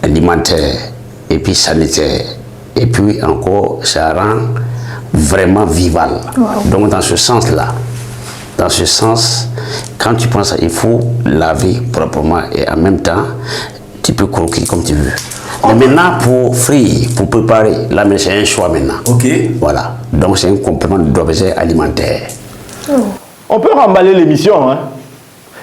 alimentaire et puis sanitaire. Et puis encore, ça rend vraiment vivant. Wow. Donc dans ce sens-là, quand tu penses, il faut laver proprement et en même temps, tu peux croquer comme tu veux. Mais maintenant, pour frire, pour préparer, là, c'est un choix maintenant. Ok. Voilà. Donc c'est un complément d'objet alimentaire. On peut remballer l'émission, hein.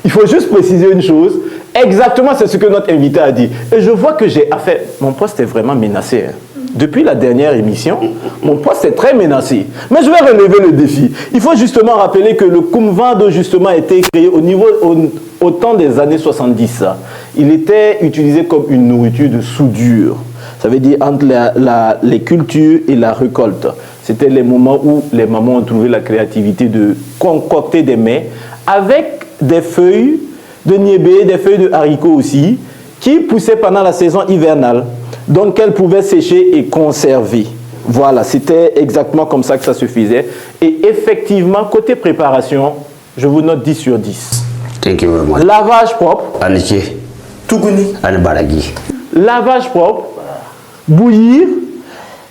Il faut juste préciser une chose. Exactement, c'est ce que notre invité a dit. Et je vois que j'ai affaire. Mon poste est vraiment menacé. Hein. Depuis la dernière émission, mon poste est très menacé. Mais je vais relever le défi. Il faut justement rappeler que le Kumvado justement a été créé au temps des années 70. Il était utilisé comme une nourriture de soudure. Ça veut dire entre les cultures et la récolte. C'était les moments où les mamans ont trouvé la créativité de concocter des mets avec des feuilles de niébé, des feuilles de haricots aussi, qui poussaient pendant la saison hivernale. Donc, qu'elles pouvaient sécher et conserver. Voilà, c'était exactement comme ça que ça se faisait. Et effectivement, côté préparation, je vous note 10 sur 10. Thank you very much. Lavage propre. Aniché. Tougouni. Baragui. Lavage propre. Bouillir.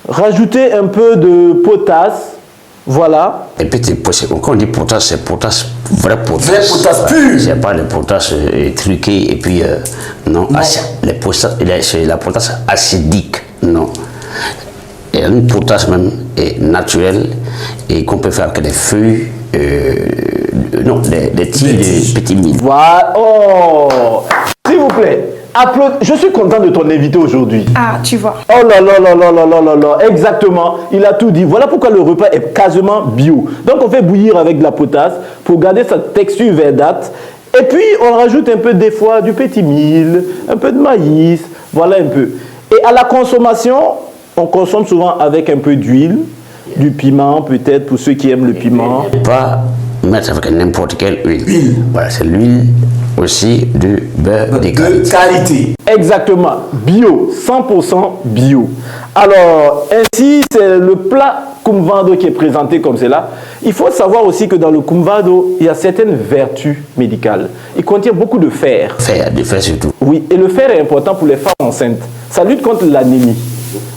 Rajouter un peu de potasse. Voilà. Et puis, quand on dit potasse, c'est potasse, vrai potasse. Vrai potasse pur. C'est pas le potasse truqué et puis, non. C'est la potasse acidique, non. Et une potasse même est naturelle et qu'on peut faire avec des feuilles, non, des tiges de petits mille. Voilà. Oh, s'il vous plaît. Je suis content de ton invité aujourd'hui. Ah, tu vois. Oh là là là là là là là là. Exactement. Il a tout dit. Voilà pourquoi le repas est quasiment bio. Donc, on fait bouillir avec de la potasse pour garder sa texture verdâtre. Et puis, on rajoute un peu des fois du petit mil, un peu de maïs. Voilà un peu. Et à la consommation, on consomme souvent avec un peu d'huile, du piment peut-être pour ceux qui aiment le piment. Pas mettre avec n'importe quelle huile. Voilà, c'est l'huile aussi du beurre de qualité. Exactement, bio, 100% bio. Alors, ainsi, c'est le plat Kumvado qui est présenté comme cela. Il faut savoir aussi que dans le Kumvado, il y a certaines vertus médicales. Il contient beaucoup de fer. Du fer surtout. Oui, et le fer est important pour les femmes enceintes. Ça lutte contre l'anémie.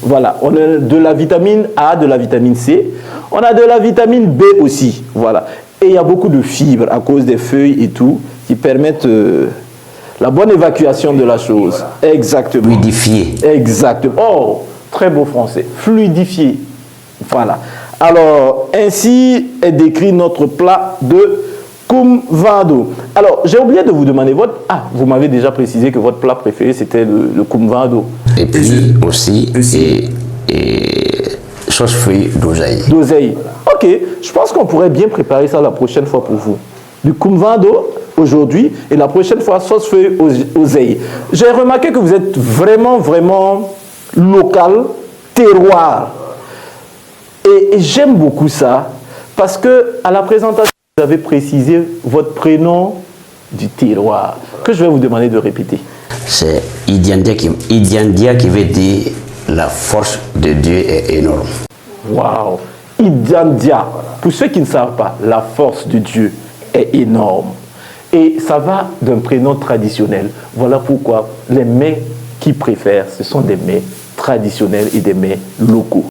Voilà, on a de la vitamine A, de la vitamine C. On a de la vitamine B aussi. Voilà. Et il y a beaucoup de fibres à cause des feuilles et tout, qui permettent la bonne évacuation de la chose. Voilà. Exactement. Fluidifier. Exactement. Oh, très beau français. Fluidifier. Voilà. Alors, ainsi est décrit notre plat de Kumvado. Alors, j'ai oublié de vous demander votre... Ah, vous m'avez déjà précisé que votre plat préféré, c'était le Kumvado. Et puis aussi, sauce feuille d'oseille. D'oseille. Ok, je pense qu'on pourrait bien préparer ça la prochaine fois pour vous. Du Kumvado aujourd'hui et la prochaine fois sauce feuille oseille. J'ai remarqué que vous êtes vraiment, vraiment local, terroir. Et j'aime beaucoup ça parce que à la présentation, vous avez précisé votre prénom du terroir que je vais vous demander de répéter. C'est Idiandia qui veut dire la force de Dieu est énorme. Waouh! Idiandia. Pour ceux qui ne savent pas, la force de Dieu est énorme. Et ça va d'un prénom traditionnel. Voilà pourquoi les mets qu'ils préfèrent, ce sont des mets traditionnels et des mets locaux.